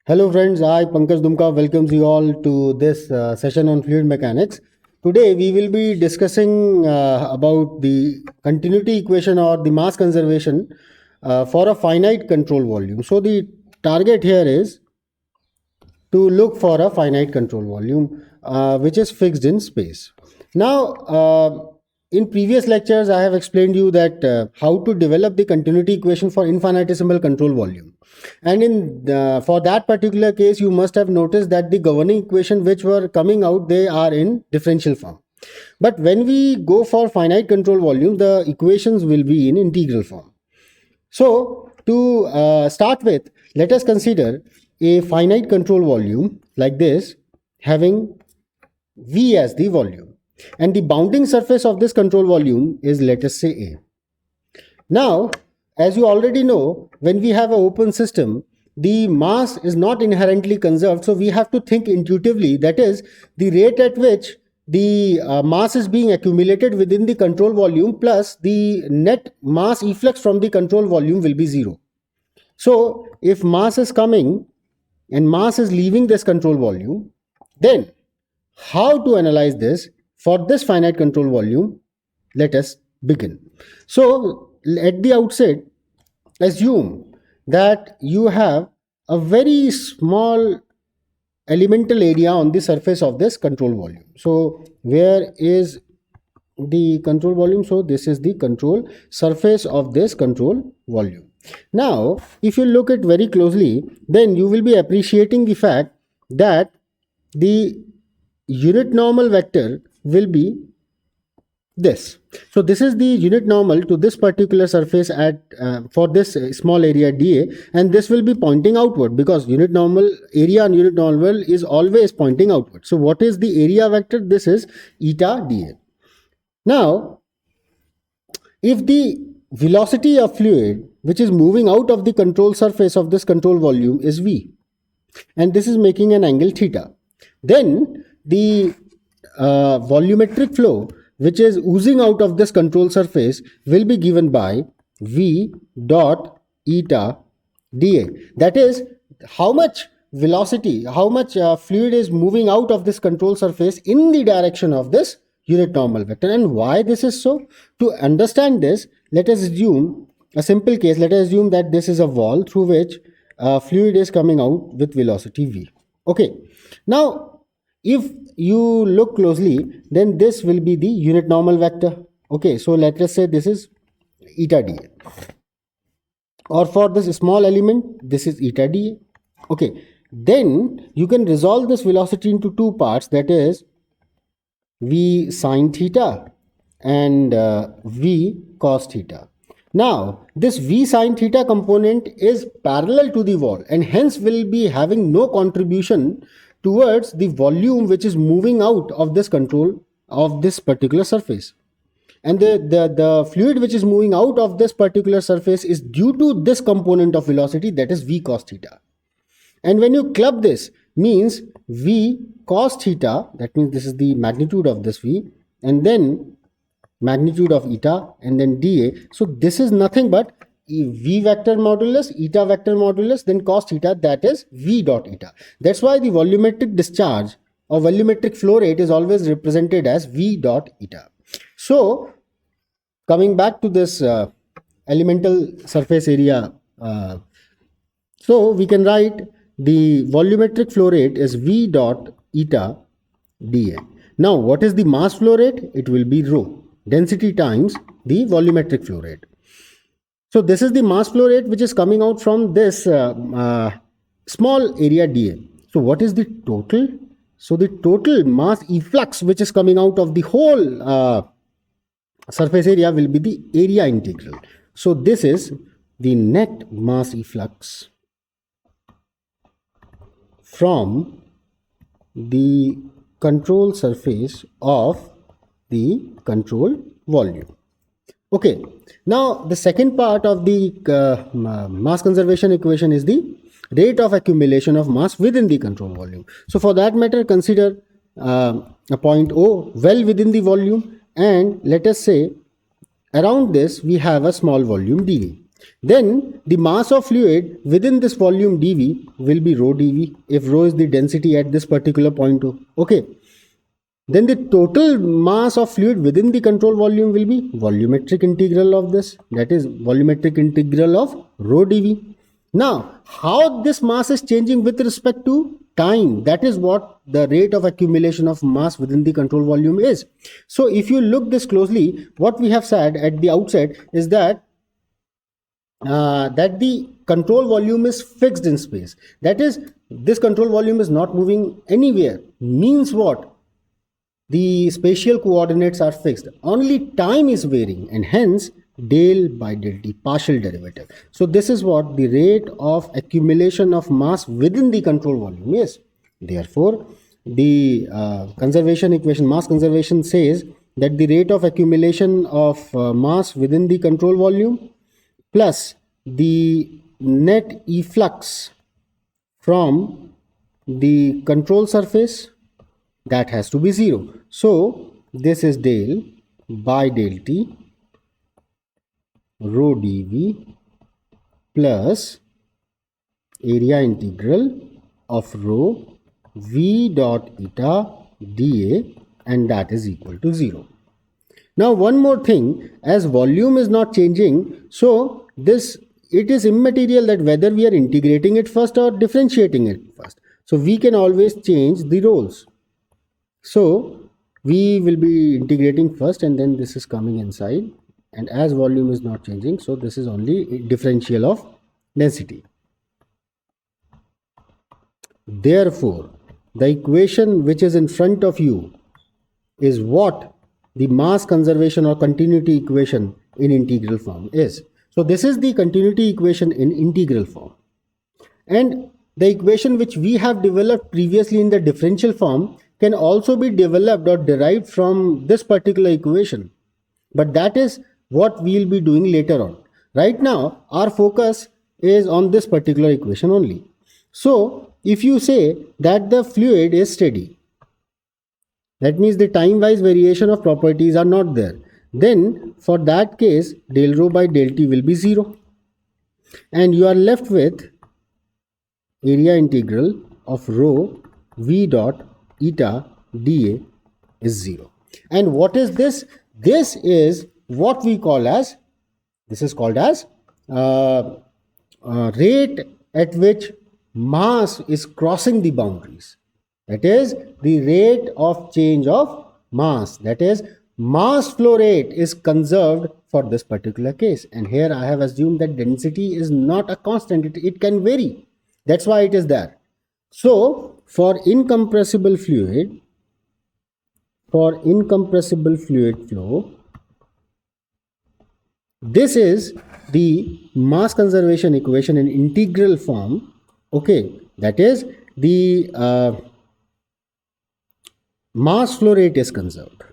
Hello friends, I Pankaj Dumka welcomes you all to this session on fluid mechanics. Today we will be discussing about the continuity equation or the mass conservation for a finite control volume. So the target here is to look for a finite control volume which is fixed in space. Now, in previous lectures, I have explained you that how to develop the continuity equation for infinitesimal control volume. And for that particular case, you must have noticed that the governing equation which were coming out, they are in differential form. But when we go for finite control volume, the equations will be in integral form. So, to start with, let us consider a finite control volume like this, having V as the volume. And the bounding surface of this control volume is, let us say, A. Now, as you already know, when we have an open system, the mass is not inherently conserved. So, we have to think intuitively, that is, the rate at which the mass is being accumulated within the control volume plus the net mass efflux from the control volume will be zero. So, if mass is coming and mass is leaving this control volume, then how to analyze this for this finite control volume? Let us begin. So, at the outset, assume that you have a very small elemental area on the surface of this control volume. So, where is the control volume? So, this is the control surface of this control volume. Now, if you look at very closely, then you will be appreciating the fact that the unit normal vector will be this. So this is the unit normal to this particular surface at for this small area dA, and this will be pointing outward because unit normal area and unit normal is always pointing outward. So what is the area vector? This is eta dA. Now, if the velocity of fluid which is moving out of the control surface of this control volume is V, and this is making an angle theta, then the volumetric flow which is oozing out of this control surface will be given by V dot eta dA. That is how much velocity, how much fluid is moving out of this control surface in the direction of this unit normal vector. And why this is so? To understand this, let us assume a simple case. Let us assume that this is a wall through which fluid is coming out with velocity V. Okay. Now, if you look closely, then this will be the unit normal vector. Okay, so let us say this is eta dA. Or for this small element, this is eta dA. Okay, then you can resolve this velocity into two parts, that is V sine theta and V cos theta. Now, this V sine theta component is parallel to the wall and hence will be having no contribution towards the volume which is moving out of this control of this particular surface. And the fluid which is moving out of this particular surface is due to this component of velocity, that is V cos theta. And when you club this, means V cos theta, that means this is the magnitude of this V, and then magnitude of eta, and then dA. So this is nothing but V vector modulus, eta vector modulus, then cos theta, that is V dot eta. That's why the volumetric discharge or volumetric flow rate is always represented as V dot eta. So, coming back to this elemental surface area, so we can write the volumetric flow rate is V dot eta dA. Now, what is the mass flow rate? It will be rho, density times the volumetric flow rate. So this is the mass flow rate which is coming out from this small area dA. So what is the total? So the total mass efflux which is coming out of the whole surface area will be the area integral. So this is the net mass efflux from the control surface of the control volume. Okay, now the second part of the mass conservation equation is the rate of accumulation of mass within the control volume. So for that matter, consider a point O well within the volume, and let us say around this we have a small volume dV. Then the mass of fluid within this volume dV will be rho dV if rho is the density at this particular point. Okay. Then the total mass of fluid within the control volume will be volumetric integral of this, that is volumetric integral of rho dV. Now, how this mass is changing with respect to time, that is what the rate of accumulation of mass within the control volume is. So if you look this closely, what we have said at the outset is that the control volume is fixed in space. That is, this control volume is not moving anywhere. Means what? The spatial coordinates are fixed. Only time is varying, and hence del by del t, partial derivative. So this is what the rate of accumulation of mass within the control volume is. Therefore, the conservation equation, mass conservation, says that the rate of accumulation of mass within the control volume plus the net efflux from the control surface, that has to be 0. So this is del by del t rho dV plus area integral of rho v dot eta dA, and that is equal to 0. Now one more thing, as volume is not changing, so it is immaterial that whether we are integrating it first or differentiating it first. So we can always change the roles. So we will be integrating first, and then this is coming inside, and as volume is not changing, so this is only differential of density. Therefore, the equation which is in front of you is what the mass conservation or continuity equation in integral form is. So this is the continuity equation in integral form, and the equation which we have developed previously in the differential form can also be developed or derived from this particular equation, but that is what we will be doing later on. Right now our focus is on this particular equation only. So if you say that the fluid is steady, that means the time wise variation of properties are not there, then for that case del rho by del t will be 0, and you are left with area integral of rho v dot eta dA is 0. And what is this? This is what we call as, this is called as rate at which mass is crossing the boundaries. That is the rate of change of mass, that is mass flow rate is conserved for this particular case. And here I have assumed that density is not a constant, it can vary. That's why it is there. So for incompressible fluid flow, this is the mass conservation equation in integral form. Okay, that is the mass flow rate is conserved.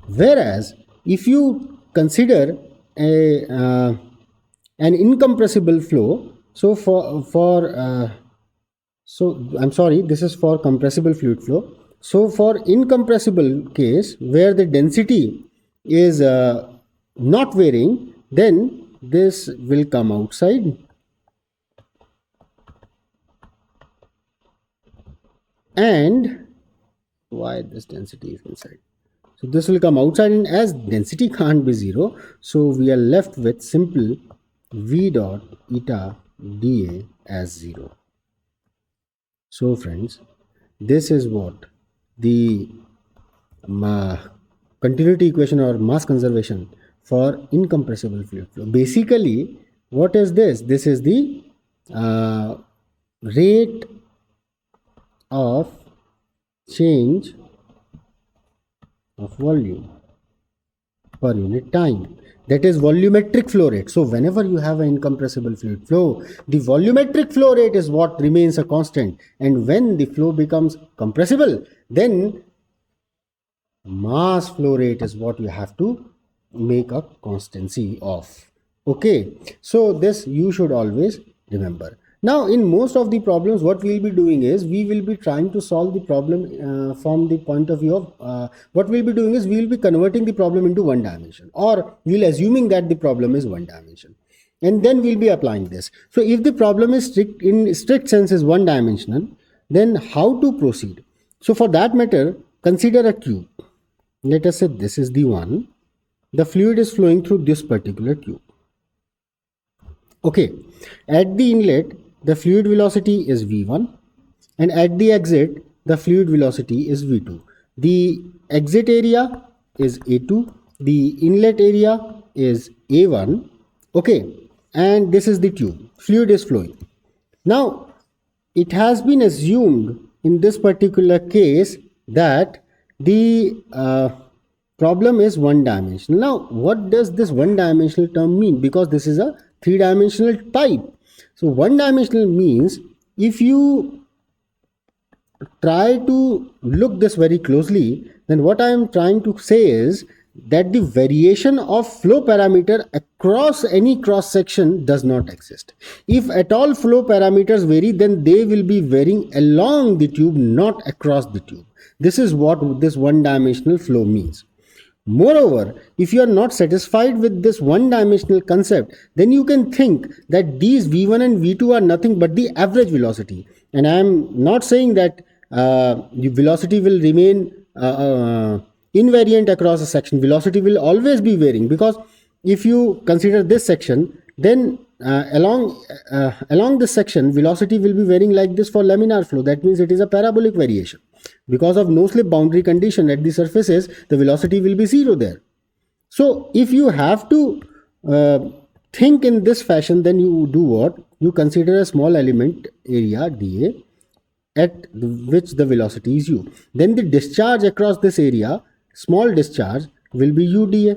Whereas if you consider an incompressible flow, so I'm sorry, this is for compressible fluid flow. So for incompressible case where the density is not varying, then this will come outside, and why this density is inside. So this will come outside, and as density can't be 0, so we are left with simple v dot eta dA as 0. So friends, this is what the continuity equation or mass conservation for incompressible fluid flow. Basically, what is this? This is the rate of change of volume per unit time, that is volumetric flow rate. So whenever you have an incompressible fluid flow, the volumetric flow rate is what remains a constant, and when the flow becomes compressible, then mass flow rate is what you have to make a constancy of. Okay, so this you should always remember. Now, in most of the problems, what we'll be doing is we will be trying to solve the problem from the point of view of what we'll be doing is we'll be converting the problem into one dimension, or we'll assuming that the problem is one dimension, and then we'll be applying this. So, if the problem is in strict sense is one dimensional, then how to proceed? So, for that matter, consider a cube. Let us say this is the one. The fluid is flowing through this particular tube. Okay, at the inlet, the fluid velocity is v1, and at the exit, the fluid velocity is v2. The exit area is a2, the inlet area is a1. Okay, and this is the tube. Fluid is flowing. Now, it has been assumed in this particular case that the problem is one dimensional. Now, what does this one dimensional term mean? Because this is a three-dimensional pipe. So, one dimensional means if you try to look this very closely, then what I am trying to say is that the variation of flow parameter across any cross section does not exist. If at all flow parameters vary, then they will be varying along the tube, not across the tube. This is what this one dimensional flow means. Moreover, if you are not satisfied with this one dimensional concept, then you can think that these v1 and v2 are nothing but the average velocity. And I am not saying that the velocity will remain invariant across a section. Velocity will always be varying, because if you consider this section, then along this section, velocity will be varying like this for laminar flow. That means it is a parabolic variation. Because of no slip boundary condition at the surfaces, the velocity will be zero there. So if you have to think in this fashion, then you do what? You consider a small element area dA at which the velocity is u. Then the discharge across this area, small discharge, will be u dA.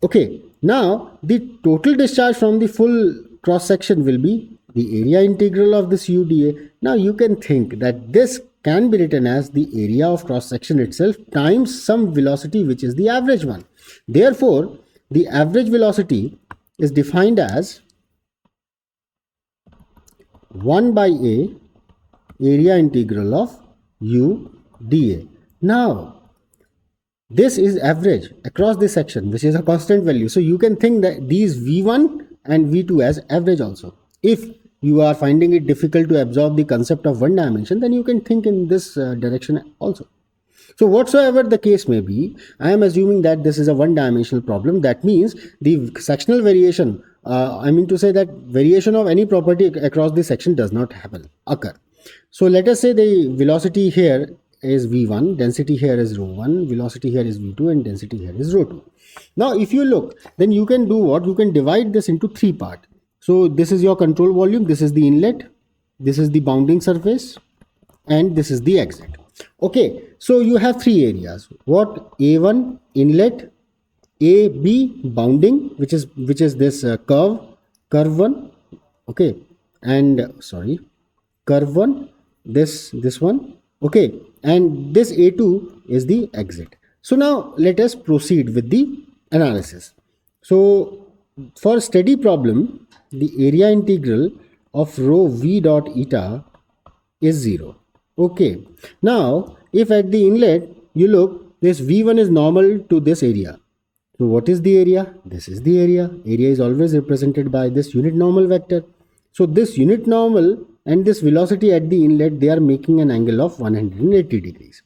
Okay, now the total discharge from the full cross section will be the area integral of this u dA. Now you can think that this can be written as the area of cross section itself times some velocity, which is the average one. Therefore, the average velocity is defined as 1 by a area integral of u dA. Now, this is average across this section, which is a constant value. So you can think that these v1 and v2 as average also. If you are finding it difficult to absorb the concept of one dimension, then you can think in this direction also. So whatsoever the case may be, I am assuming that this is a one-dimensional problem. That means the sectional variation, I mean to say that variation of any property across the section does not occur. So let us say the velocity here is v1, density here is rho1, velocity here is v2, and density here is rho2. Now if you look, then you can do what? You can divide this into three parts. So this is your control volume, this is the inlet, this is the bounding surface, and this is the exit. Okay, so you have three areas. What? A1 inlet, AB bounding, which is this curve 1. Okay, and sorry, curve 1, this one. Okay, and this A2 is the exit. So now let us proceed with the analysis. So for steady problem, the area integral of rho v dot eta is 0. Okay, now if at the inlet you look, this v1 is normal to this area. So what is the area? This is the area. Area is always represented by this unit normal vector. So this unit normal and this velocity at the inlet, they are making an angle of 180 degrees.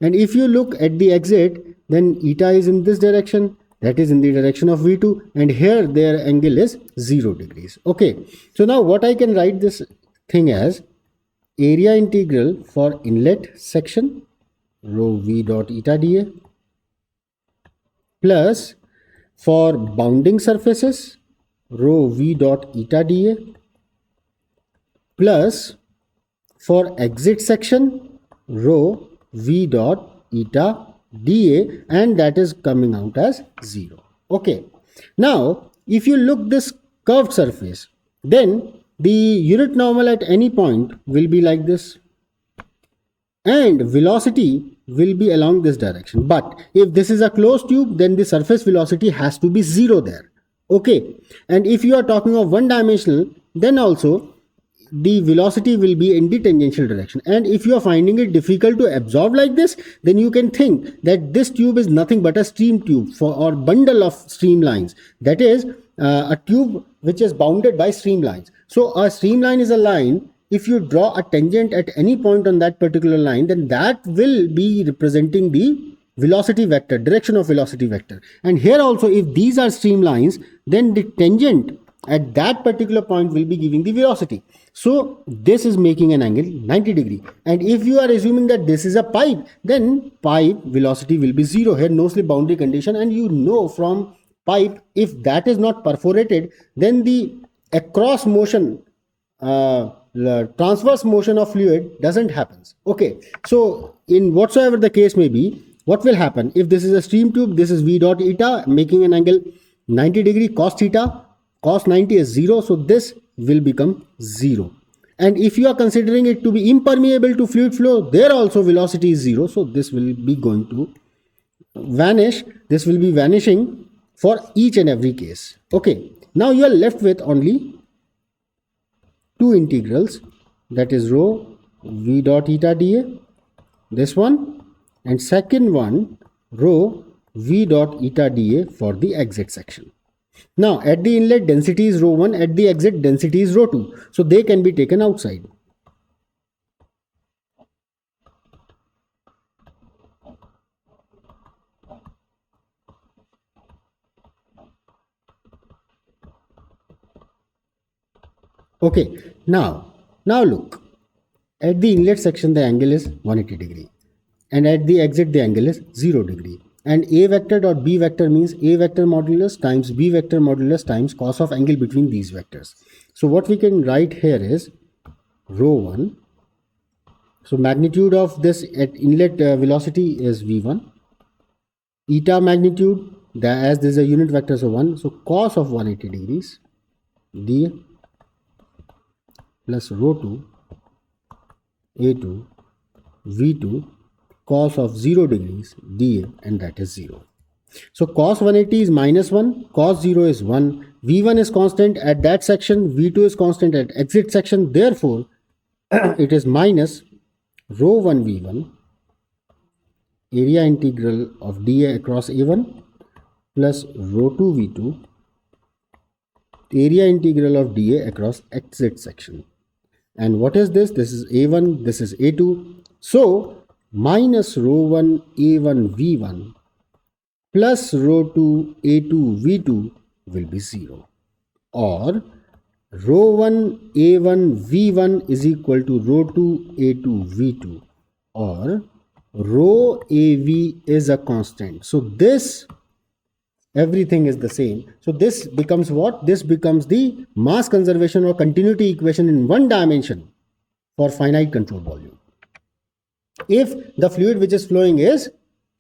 And if you look at the exit, then eta is in this direction, that is in the direction of v2, and here their angle is 0 degrees. Okay, so now what I can write this thing as area integral for inlet section rho v dot eta dA plus for bounding surfaces rho v dot eta dA plus for exit section rho v dot eta dA, and that is coming out as 0. Okay, now if you look this curved surface, then the unit normal at any point will be like this, and velocity will be along this direction. But if this is a closed tube, then the surface velocity has to be 0 there. Okay, and if you are talking of one dimensional, then also the velocity will be in the tangential direction. And if you are finding it difficult to absorb like this, then you can think that this tube is nothing but a stream tube or bundle of streamlines. That is a tube which is bounded by streamlines. So a streamline is a line. If you draw a tangent at any point on that particular line, then that will be representing the velocity vector, direction of velocity vector. And here also, if these are streamlines, then the tangent at that particular point will be giving the velocity. So this is making an angle 90 degree. And if you are assuming that this is a pipe, then pipe velocity will be 0. Here no slip boundary condition, and you know from pipe, if that is not perforated, then the across motion, the transverse motion of fluid doesn't happen. Okay, so in whatsoever the case may be, what will happen if this is a stream tube? This is v dot eta making an angle 90 degree cos theta. Cos 90 is 0, so this will become 0. And if you are considering it to be impermeable to fluid flow, there also velocity is 0, so this will be going to vanish. This will be vanishing for each and every case. Okay, now you are left with only two integrals, that is rho v dot eta dA, this one, and second one rho v dot eta dA for the exit section. Now at the inlet density is rho 1, at the exit density is rho 2, so they can be taken outside. Okay, now look, at the inlet section the angle is 180 degree, and at the exit the angle is 0 degree. And A vector dot B vector means A vector modulus times B vector modulus times cos of angle between these vectors. So what we can write here is rho 1. So magnitude of this at inlet velocity is V1. Eta magnitude, as this is a unit vector, so 1. So cos of 180 degrees d plus rho 2 A2 V2 cos of 0 degrees dA, and that is 0. So cos 180 is minus 1, cos 0 is 1, V1 is constant at that section, V2 is constant at exit section, therefore it is minus rho 1 V1 area integral of dA across A1 plus rho 2 V2 area integral of dA across exit section. And what is this? This is A1, this is A2. So minus rho 1 A1 V1 plus rho 2 A2 V2 will be 0. Or rho 1 A1 V1 is equal to rho 2 A2 V2, or rho AV is a constant. So this, everything is the same. So this becomes what? This becomes the mass conservation or continuity equation in one dimension for finite control volume, if the fluid which is flowing is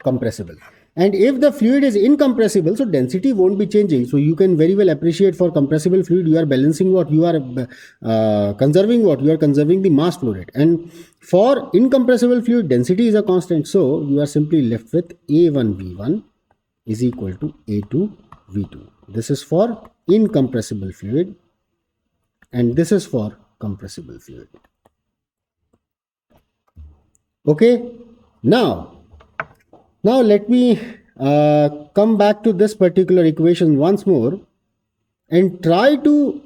compressible. And if the fluid is incompressible, so density won't be changing. So you can very well appreciate for compressible fluid, you are balancing what? You are conserving what? You are conserving the mass flow rate. And for incompressible fluid, density is a constant. So you are simply left with A1 V1 is equal to A2 V2. This is for incompressible fluid, and this is for compressible fluid. Okay, now let me come back to this particular equation once more and try to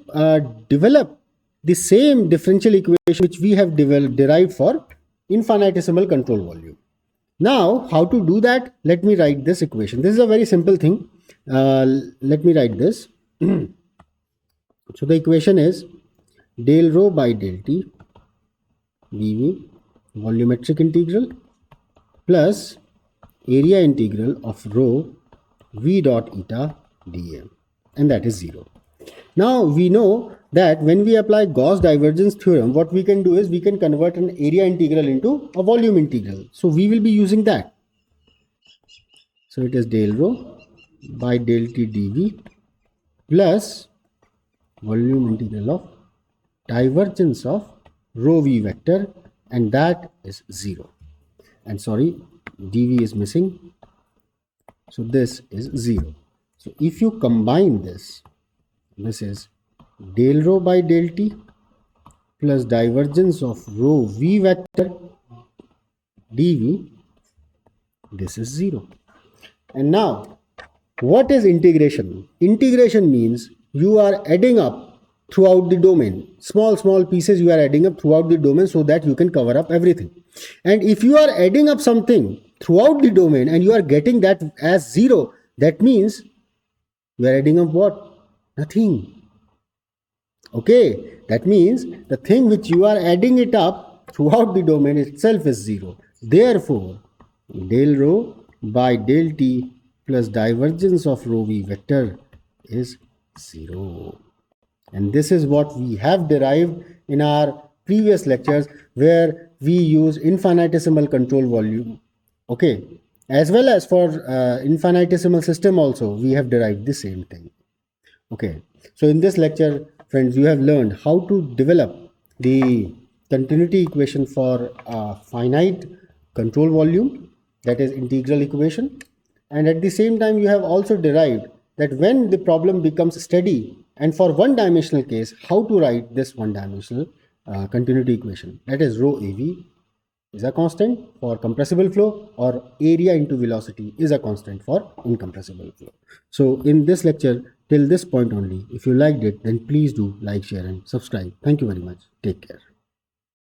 develop the same differential equation which we have derived for infinitesimal control volume. Now, how to do that? Let me write this equation. This is a very simple thing. Let me write this. So the equation is del rho by del t dv volumetric integral plus area integral of rho v dot eta dA, and that is 0. Now we know that when we apply Gauss divergence theorem, what we can do is we can convert an area integral into a volume integral. So we will be using that. So it is del rho by del t dv plus volume integral of divergence of rho v vector, and that is 0. And sorry, dv is missing, so this is 0. So if you combine this, this is del rho by del t plus divergence of rho v vector dv, this is 0. And now, what is integration? Integration means you are adding up throughout the domain. Small pieces you are adding up throughout the domain so that you can cover up everything. And if you are adding up something throughout the domain and you are getting that as 0, that means you are adding up what? Nothing. Okay, that means the thing which you are adding it up throughout the domain itself is 0. Therefore, del rho by del t plus divergence of rho v vector is 0. And this is what we have derived in our previous lectures, where we use infinitesimal control volume. Okay, as well as for infinitesimal system also we have derived the same thing. Okay, so in this lecture, friends, you have learned how to develop the continuity equation for a finite control volume, that is integral equation. And at the same time, you have also derived that when the problem becomes steady and for one dimensional case, how to write this one dimensional continuity equation, that is rho AV is a constant for compressible flow, or area into velocity is a constant for incompressible flow. So in this lecture, till this point only, if you liked it, then please do like, share and subscribe. Thank you very much. Take care.